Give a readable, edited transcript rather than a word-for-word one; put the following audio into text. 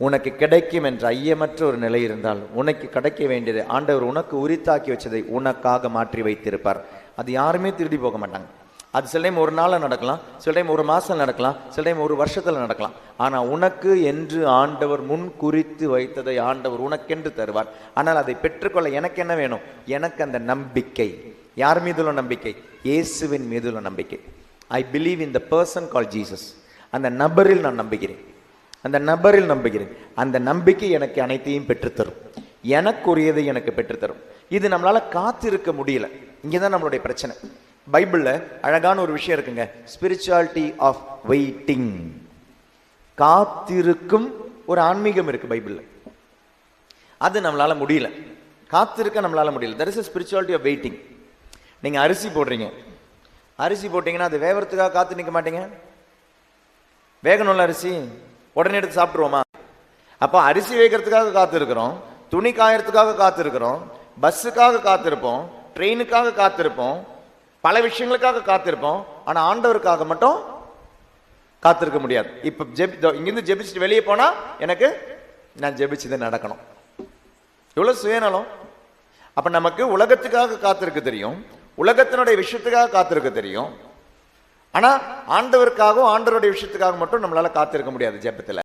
உனக்கு கிடைக்கும் என்ற ஐயமற்ற ஒரு நிலை இருந்தால், உனக்கு கிடைக்க வேண்டியது ஆண்டவர் உனக்கு உரித்தாக்கி வச்சதை உனக்காக மாற்றி வைத்திருப்பார். அது யாருமே திருடி போக மாட்டாங்க. அது சில டைம் ஒரு நாளில் நடக்கலாம், சில டைம் ஒரு மாதம் நடக்கலாம், சில டைம் ஒரு வருஷத்தில் நடக்கலாம். ஆனால் உனக்கு என்று ஆண்டவர் முன் குறித்து வைத்ததை ஆண்டவர் உனக்கென்று தருவார். ஆனால் அதை பெற்றுக்கொள்ள எனக்கு என்ன வேணும்? எனக்கு அந்த நம்பிக்கை. யார் மீதுள்ள நம்பிக்கை? இயேசுவின் மீதுள்ள நம்பிக்கை. I believe in the person call Jesus. அந்த நபரில் நான் நம்புகிறேன், அந்த நபரில் நம்புகிறேன். அந்த நம்பிக்கை எனக்கு அனைத்தையும் பெற்றுத்தரும், எனக்குரியதை எனக்கு பெற்றுத்தரும். இது நம்மளால காத்திருக்க முடியல. இங்கேதான் நம்மளுடைய பிரச்சனை. பைபிள்ல அழகான ஒரு விஷயம் இருக்குங்க, ஸ்பிரிச்சுவாலிட்டி ஆஃப் வெயிட்டிங். காத்திருக்கும் ஒரு ஆன்மீகம் இருக்கு பைபிள்ல. அது நம்மளால முடியல, காத்திருக்க நம்மளால முடியல. That is a spirituality of waiting. நீங்க அரிசி போடுறீங்க, அரிசி போட்டீங்கன்னா அது வேகறதுக்காக காத்து நிற்க மாட்டீங்க. வேகணும்ல அரிசி, உடனே எடுத்து சாப்பிட்டுருவோமா? அப்போ அரிசி வேகிறதுக்காக காத்து இருக்கிறோம், துணி காயறதுக்காக காத்து இருக்கிறோம், பஸ்ஸுக்காக காத்திருப்போம், ட்ரெயினுக்காக காத்திருப்போம், பல விஷயங்களுக்காக காத்திருப்போம். ஆனா ஆண்டவருக்காக மட்டும் காத்திருக்க முடியாது. இப்ப இங்கிருந்து ஜெபிச்சுட்டு வெளியே போனா எனக்கு நான் ஜெபிச்சது நடக்கணும். எவ்வளவு சுயநலம்! அப்ப நமக்கு உலகத்துக்காக காத்திருக்க தெரியும், உலகத்தினுடைய விஷயத்துக்காக காத்திருக்க தெரியும். ஆனா ஆண்டவருக்காகவும் ஆண்டவருடைய விஷயத்துக்காக மட்டும் நம்மளால காத்திருக்க முடியாது ஜெபத்துல.